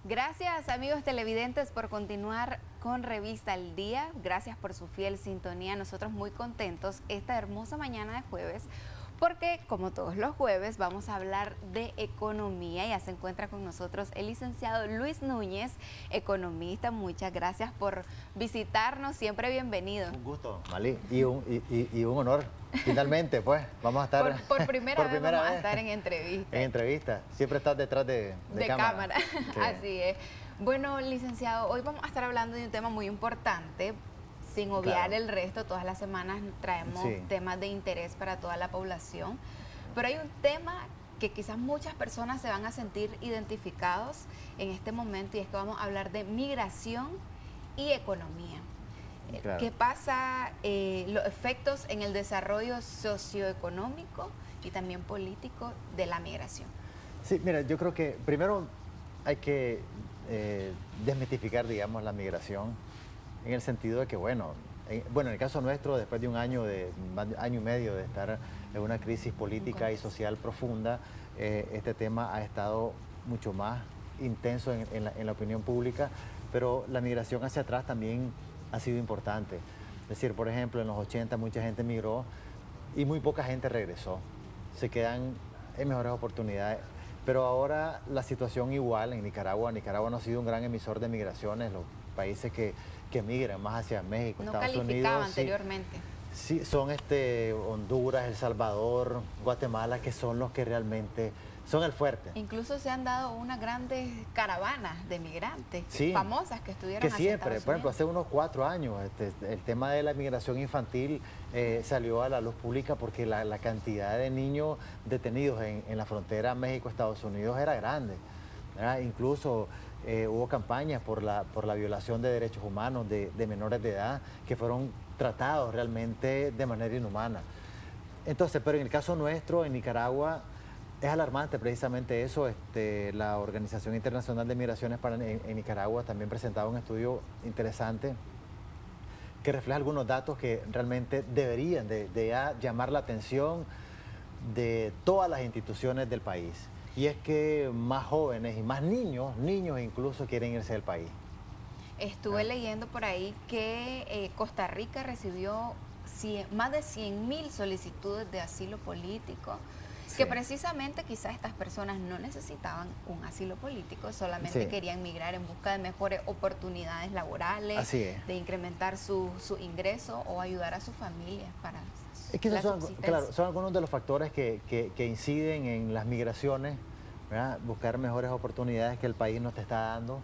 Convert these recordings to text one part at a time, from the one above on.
Gracias, amigos televidentes, por continuar con Revista al Día. Gracias por su fiel sintonía. Nosotros muy contentos esta hermosa mañana de jueves porque, como todos los jueves, vamos a hablar de economía. Ya se encuentra con nosotros el licenciado Luis Núñez, economista. Muchas gracias por visitarnos. Siempre bienvenido. Un gusto, Malí, y un honor. Finalmente, pues, vamos a estar... Por primera vez vamos a estar en entrevista. En entrevista. Siempre estás detrás de cámara. Sí. Así es. Bueno, licenciado, hoy vamos a estar hablando de un tema muy importante. Sin obviar el resto, todas las semanas traemos temas de interés para toda la población. Pero hay un tema que quizás muchas personas se van a sentir identificados en este momento, y es que vamos a hablar de migración y economía. Claro. ¿Qué pasa? Los efectos en el desarrollo socioeconómico y también político de la migración. Sí, mira, yo creo que primero hay que desmitificar, digamos, la migración, en el sentido de que, bueno, en el caso nuestro, después de año y medio de estar en una crisis política y social profunda, este tema ha estado mucho más intenso en la opinión pública, pero la migración hacia atrás también ha sido importante. Es decir, por ejemplo, en los 80 mucha gente migró y muy poca gente regresó. Se quedan en mejores oportunidades. Pero ahora la situación igual en Nicaragua. Nicaragua no ha sido un gran emisor de migraciones. Los países que migran más hacia México, Estados Unidos. No calificaba anteriormente. Sí, son Honduras, El Salvador, Guatemala, que son los que realmente son el fuerte. Incluso se han dado unas grandes caravanas de migrantes famosas que estuvieron que siempre, por ejemplo, hace unos 4 años, el tema de la migración infantil salió a la luz pública porque la cantidad de niños detenidos en la frontera México-Estados Unidos era grande, ¿verdad? Incluso hubo campañas por la violación de derechos humanos de menores de edad que fueron tratados realmente de manera inhumana. Entonces, pero en el caso nuestro, en Nicaragua, es alarmante precisamente eso. La Organización Internacional de Migraciones en Nicaragua también presentaba un estudio interesante que refleja algunos datos que realmente deberían de llamar la atención de todas las instituciones del país. Y es que más jóvenes y más niños incluso quieren irse del país. Estuve leyendo por ahí que Costa Rica recibió más de 100.000 solicitudes de asilo político, que precisamente quizás estas personas no necesitaban un asilo político, solamente querían migrar en busca de mejores oportunidades laborales, de incrementar su ingreso o ayudar a sus familias para la subsistencia. Claro, son algunos de los factores que inciden en las migraciones, ¿verdad? Buscar mejores oportunidades que el país nos está dando,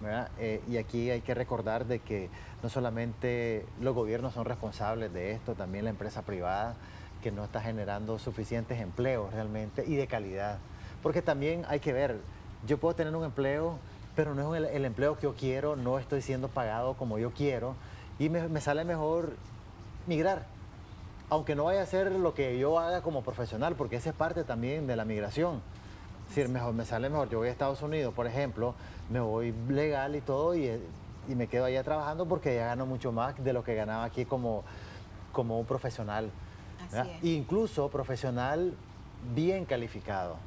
¿verdad? Y aquí hay que recordar de que no solamente los gobiernos son responsables de esto, también la empresa privada, que no está generando suficientes empleos realmente y de calidad. Porque también hay que ver, yo puedo tener un empleo, pero no es el empleo que yo quiero, no estoy siendo pagado como yo quiero, y me sale mejor migrar, aunque no vaya a ser lo que yo haga como profesional, porque esa es parte también de la migración. Es decir, me sale mejor, yo voy a Estados Unidos, por ejemplo, me voy legal y todo, y me quedo allá trabajando porque ya gano mucho más de lo que ganaba aquí como un profesional. Incluso profesional bien calificado.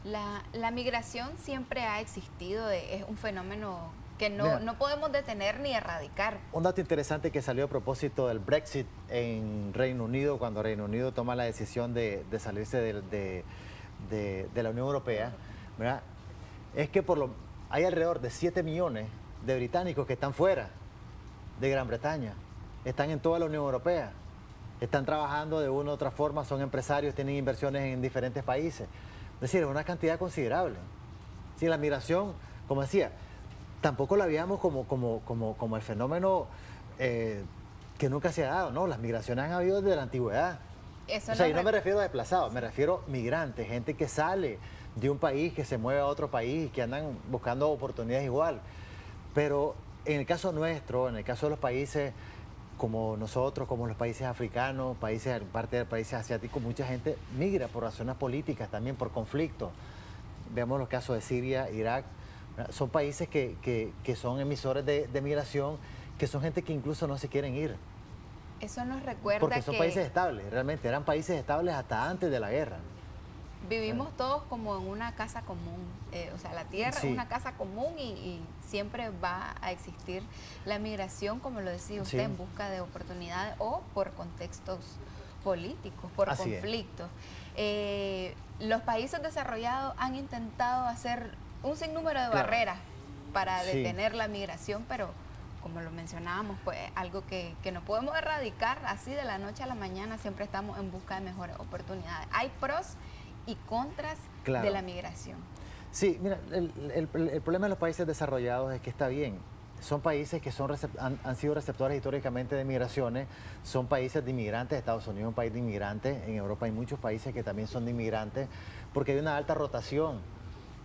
La migración siempre ha existido, es un fenómeno que no podemos detener ni erradicar. Un dato interesante que salió a propósito del Brexit en Reino Unido, cuando Reino Unido toma la decisión de salirse de la Unión Europea, ¿verdad? Es que hay alrededor de 7 millones de británicos que están fuera de Gran Bretaña, están en toda la Unión Europea. Están trabajando de una u otra forma, son empresarios, tienen inversiones en diferentes países. Es decir, es una cantidad considerable. Sí, la migración, como decía, tampoco la veíamos como el fenómeno que nunca se ha dado, ¿no? Las migraciones han habido desde la antigüedad. Yo no me refiero a desplazados, me refiero a migrantes, gente que sale de un país, que se mueve a otro país, que andan buscando oportunidades igual. Pero en el caso nuestro, en el caso de los países como nosotros, como los países africanos, parte de países asiáticos, mucha gente migra por razones políticas, también por conflictos. Veamos los casos de Siria, Irak. Son países que son emisores de migración, que son gente que incluso no se quieren ir. Eso nos recuerda porque son países estables, realmente eran países estables hasta antes de la guerra. vivimos todos como en una casa común, o sea, la tierra es una casa común y siempre va a existir la migración, como lo decía usted, en busca de oportunidades o por contextos políticos, por conflictos. Los países desarrollados han intentado hacer un sinnúmero de barreras para detener la migración, pero como lo mencionábamos, pues algo que no podemos erradicar así de la noche a la mañana. Siempre estamos en busca de mejores oportunidades. Hay pros y contras de la migración. Sí, mira, el problema de los países desarrollados es que está bien. Son países que han sido receptores históricamente de migraciones, son países de inmigrantes. Estados Unidos es un país de inmigrantes, en Europa hay muchos países que también son de inmigrantes, porque hay una alta rotación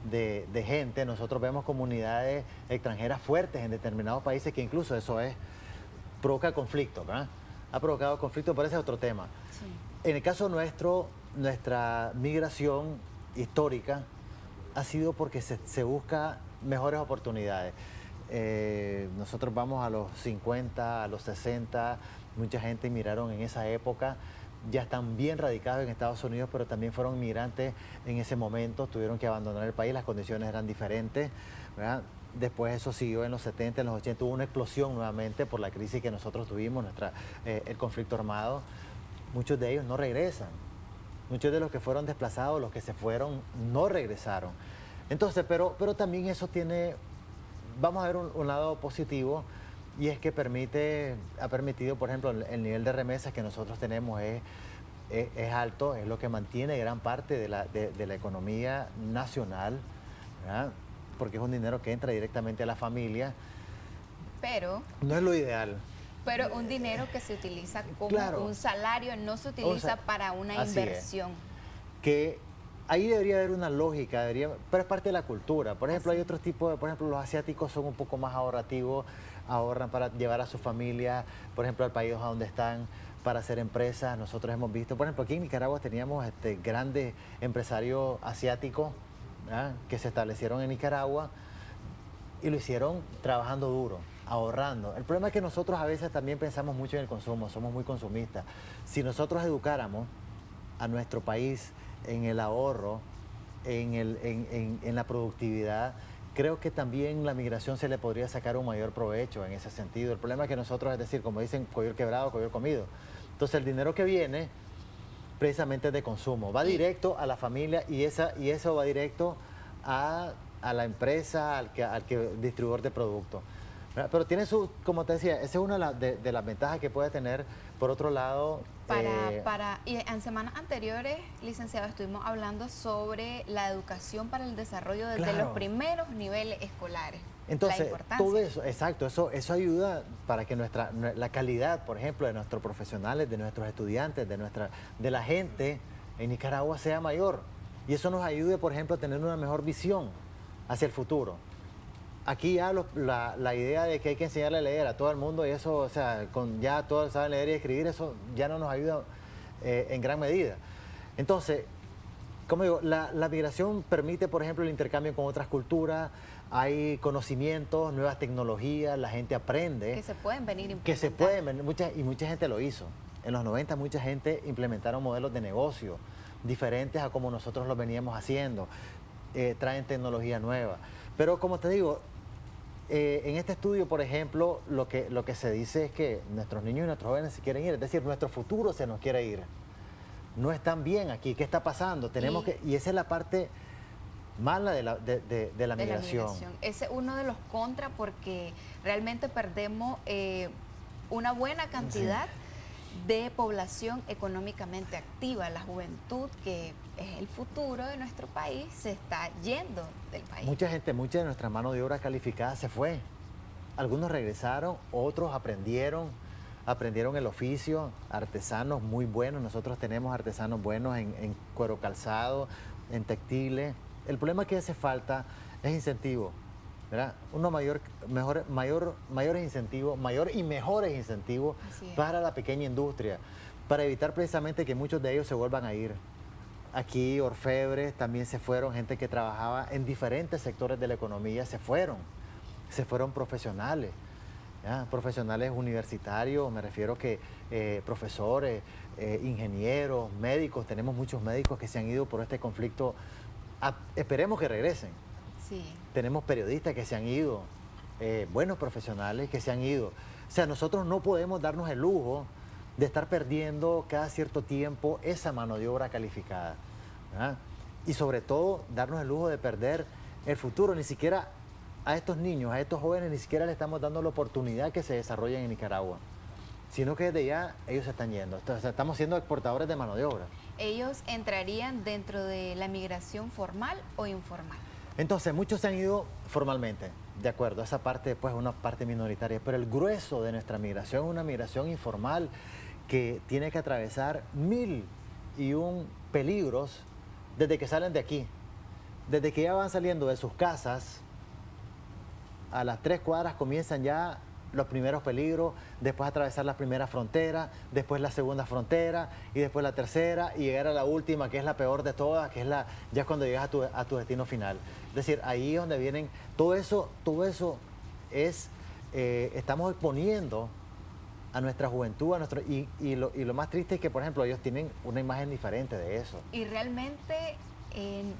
de gente. Nosotros vemos comunidades extranjeras fuertes en determinados países, que incluso eso provoca conflicto, ¿verdad? Ha provocado conflicto, pero ese es otro tema. Sí. En el caso nuestro, nuestra migración histórica ha sido porque se busca mejores oportunidades. Nosotros vamos a los 50, a los 60, mucha gente emigraron en esa época, ya están bien radicados en Estados Unidos, pero también fueron inmigrantes en ese momento, tuvieron que abandonar el país, las condiciones eran diferentes, ¿verdad? Después eso siguió en los 70, en los 80, hubo una explosión nuevamente por la crisis que nosotros tuvimos, el conflicto armado. Muchos de ellos no regresan, muchos de los que fueron desplazados, los que se fueron, no regresaron. Entonces, pero también eso tiene... Vamos a ver un lado positivo, y es que ha permitido, por ejemplo, el nivel de remesas que nosotros tenemos es alto, es lo que mantiene gran parte de la economía nacional, ¿verdad? Porque es un dinero que entra directamente a la familia. Pero... no es lo ideal. Pero un dinero que se utiliza como un salario, no se utiliza para una inversión. Que ahí debería haber una lógica, pero es parte de la cultura. Por ejemplo, hay otros tipos por ejemplo, los asiáticos son un poco más ahorrativos, ahorran para llevar a su familia, por ejemplo, al país a donde están, para hacer empresas. Nosotros hemos visto, por ejemplo, aquí en Nicaragua teníamos grandes empresarios asiáticos, ¿verdad?, que se establecieron en Nicaragua y lo hicieron trabajando duro, ahorrando. El problema es que nosotros a veces también pensamos mucho en el consumo, somos muy consumistas. Si nosotros educáramos a nuestro país en el ahorro, en la productividad, creo que también la migración se le podría sacar un mayor provecho en ese sentido. El problema es que nosotros, es decir, como dicen, coyor quebrado, coyor comido. Entonces el dinero que viene precisamente es de consumo, va directo a la familia y eso va directo a la empresa, al distribuidor de productos. Pero tiene como te decía, esa es una de las ventajas que puede tener. Por otro lado... Y en semanas anteriores, licenciado, estuvimos hablando sobre la educación para el desarrollo desde los primeros niveles escolares. Entonces, todo eso, exacto, eso ayuda para que la calidad, por ejemplo, de nuestros profesionales, de nuestros estudiantes, de la gente en Nicaragua sea mayor. Y eso nos ayude, por ejemplo, a tener una mejor visión hacia el futuro. Aquí ya la idea de que hay que enseñarle a leer a todo el mundo, y eso, o sea, ya todos saben leer y escribir, eso ya no nos ayuda en gran medida. Entonces, como digo, la migración permite, por ejemplo, el intercambio con otras culturas, hay conocimientos, nuevas tecnologías, la gente aprende. Que se pueden venir implementar. Que se pueden venir, mucha gente lo hizo. En los 90 mucha gente implementaron modelos de negocio diferentes a como nosotros lo veníamos haciendo. Traen tecnología nueva. Pero como te digo, en este estudio, por ejemplo, lo que se dice es que nuestros niños y nuestros jóvenes se quieren ir, es decir, nuestro futuro se nos quiere ir. No están bien aquí, ¿qué está pasando? Y esa es la parte mala de la migración. Ese es uno de los contras, porque realmente perdemos una buena cantidad de población económicamente activa. La juventud, que es el futuro de nuestro país, se está yendo del país. Mucha de nuestra mano de obra calificada se fue. Algunos regresaron, otros aprendieron el oficio, artesanos muy buenos. Nosotros tenemos artesanos buenos en cuero calzado, en textiles. El problema que hace falta es incentivo, ¿verdad? Mayores incentivos, mayor y mejores incentivos para la pequeña industria, para evitar precisamente que muchos de ellos se vuelvan a ir. Aquí orfebres también se fueron, gente que trabajaba en diferentes sectores de la economía se fueron profesionales, ¿ya? Profesionales universitarios, me refiero que profesores, ingenieros, médicos, tenemos muchos médicos que se han ido por este conflicto, esperemos que regresen. Sí. Tenemos periodistas que se han ido, buenos profesionales que se han ido. O sea, nosotros no podemos darnos el lujo de estar perdiendo cada cierto tiempo esa mano de obra calificada, ¿verdad? Y sobre todo darnos el lujo de perder el futuro. Ni siquiera a estos niños, a estos jóvenes, ni siquiera le estamos dando la oportunidad que se desarrollen en Nicaragua, sino que desde ya ellos se están yendo. Entonces, estamos siendo exportadores de mano de obra. ¿Ellos entrarían dentro de la migración formal o informal? Entonces, muchos se han ido formalmente, de acuerdo, esa parte pues es una parte minoritaria, pero el grueso de nuestra migración es una migración informal que tiene que atravesar 1001 peligros desde que salen de aquí. Desde que ya van saliendo de sus casas, a las 3 cuadras comienzan ya los primeros peligros, después atravesar la primera frontera, después la segunda frontera y después la tercera y llegar a la última, que es la peor de todas, que es ya cuando llegas a tu destino final. Es decir, ahí es donde vienen, todo eso es, estamos exponiendo a nuestra juventud, y lo más triste es que, por ejemplo, ellos tienen una imagen diferente de eso. Y realmente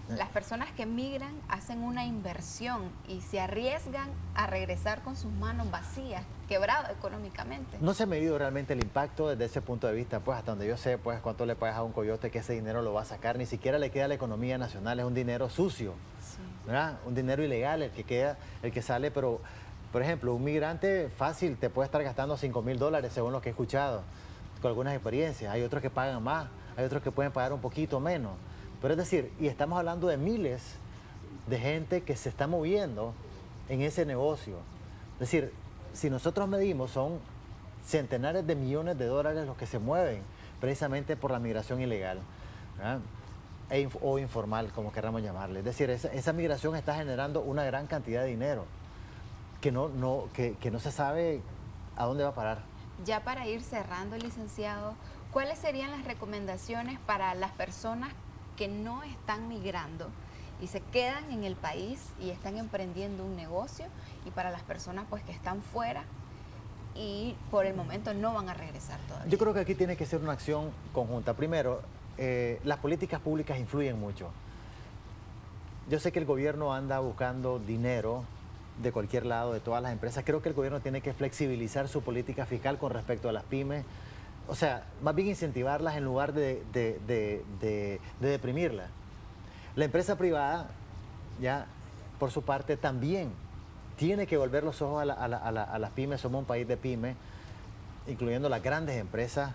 las personas que migran hacen una inversión y se arriesgan a regresar con sus manos vacías, quebrados económicamente. No se ha medido realmente el impacto desde ese punto de vista, pues hasta donde yo sé, pues cuánto le pagas a un coyote que ese dinero lo va a sacar, ni siquiera le queda a la economía nacional, es un dinero sucio, sí, ¿verdad? Un dinero ilegal el que queda, el que sale, pero, por ejemplo, un migrante fácil te puede estar gastando $5.000 según lo que he escuchado, con algunas experiencias, hay otros que pagan más, hay otros que pueden pagar un poquito menos. Pero es decir, y estamos hablando de miles de gente que se está moviendo en ese negocio. Es decir, si nosotros medimos, son centenares de millones de dólares los que se mueven precisamente por la migración ilegal, ¿verdad? O informal, como queramos llamarle. Es decir, esa migración está generando una gran cantidad de dinero que no se sabe a dónde va a parar. Ya para ir cerrando, licenciado, ¿cuáles serían las recomendaciones para las personas que no están migrando y se quedan en el país y están emprendiendo un negocio, y para las personas pues que están fuera y por el momento no van a regresar todavía? Yo creo que aquí tiene que ser una acción conjunta. Primero, las políticas públicas influyen mucho. Yo sé que el gobierno anda buscando dinero de cualquier lado, de todas las empresas. Creo que el gobierno tiene que flexibilizar su política fiscal con respecto a las pymes. O sea, más bien incentivarlas en lugar de deprimirlas. La empresa privada, ya por su parte, también tiene que volver los ojos a las pymes. Somos un país de pymes, incluyendo las grandes empresas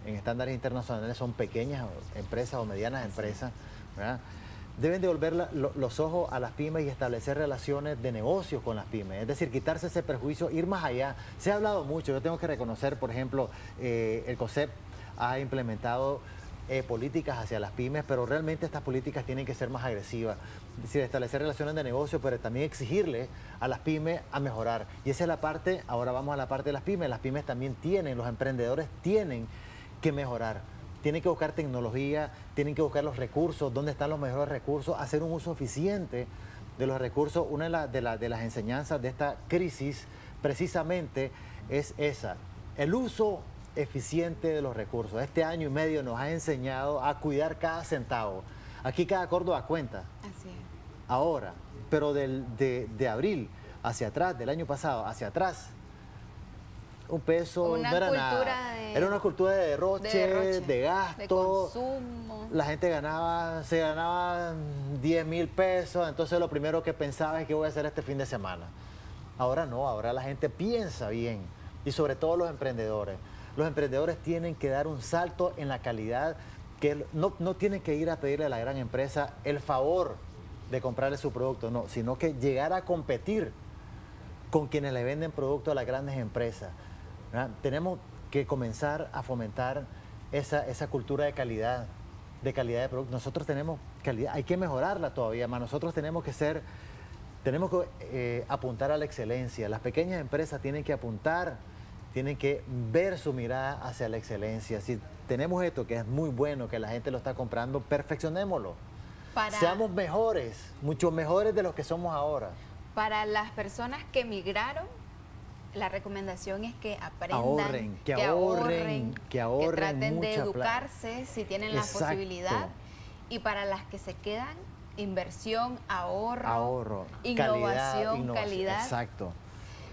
en estándares internacionales, son pequeñas empresas o medianas empresas, ¿verdad? Deben devolver los ojos a las pymes y establecer relaciones de negocio con las pymes. Es decir, quitarse ese prejuicio, ir más allá. Se ha hablado mucho, yo tengo que reconocer, por ejemplo, el COSEP ha implementado políticas hacia las pymes, pero realmente estas políticas tienen que ser más agresivas. Es decir, establecer relaciones de negocio, pero también exigirle a las pymes a mejorar. Y esa es la parte, ahora vamos a la parte de las pymes. Las pymes también tienen, los emprendedores tienen que mejorar. Tienen que buscar tecnología, tienen que buscar los recursos, dónde están los mejores recursos, hacer un uso eficiente de los recursos. Una de las enseñanzas de esta crisis precisamente es esa, el uso eficiente de los recursos. Este año y medio nos ha enseñado a cuidar cada centavo. Aquí cada córdoba cuenta. Así es. Ahora, pero de abril hacia atrás, del año pasado hacia atrás, un peso no era nada. Era una cultura de derroche, de gasto. De consumo. La gente se ganaba 10.000 pesos, entonces lo primero que pensaba es qué voy a hacer este fin de semana. Ahora no, ahora la gente piensa bien, y sobre todo los emprendedores. Los emprendedores tienen que dar un salto en la calidad, que no tienen que ir a pedirle a la gran empresa el favor de comprarle su producto, no, sino que llegar a competir con quienes le venden productos a las grandes empresas, ¿verdad? Tenemos que comenzar a fomentar esa cultura de calidad de producto. Nosotros tenemos calidad, hay que mejorarla todavía más. Nosotros tenemos que apuntar a la excelencia. Las pequeñas empresas tienen que apuntar, tienen que ver su mirada hacia la excelencia. Si tenemos esto que es muy bueno, que la gente lo está comprando, perfeccionémoslo. Seamos mejores, mucho mejores de los que somos ahora. Para las personas que migraron la recomendación es que aprendan, ahorren, que traten de educarse si tienen la posibilidad. Y para las que se quedan, inversión, ahorro, innovación, calidad. Exacto.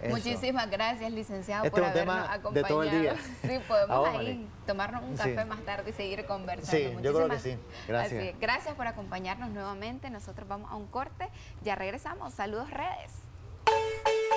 Eso. Muchísimas gracias, licenciado, por habernos acompañado. De todo el día. Sí, podemos ahí tomarnos un café más tarde y seguir conversando. Sí, yo creo que sí. Gracias. Gracias por acompañarnos nuevamente. Nosotros vamos a un corte. Ya regresamos. Saludos, redes.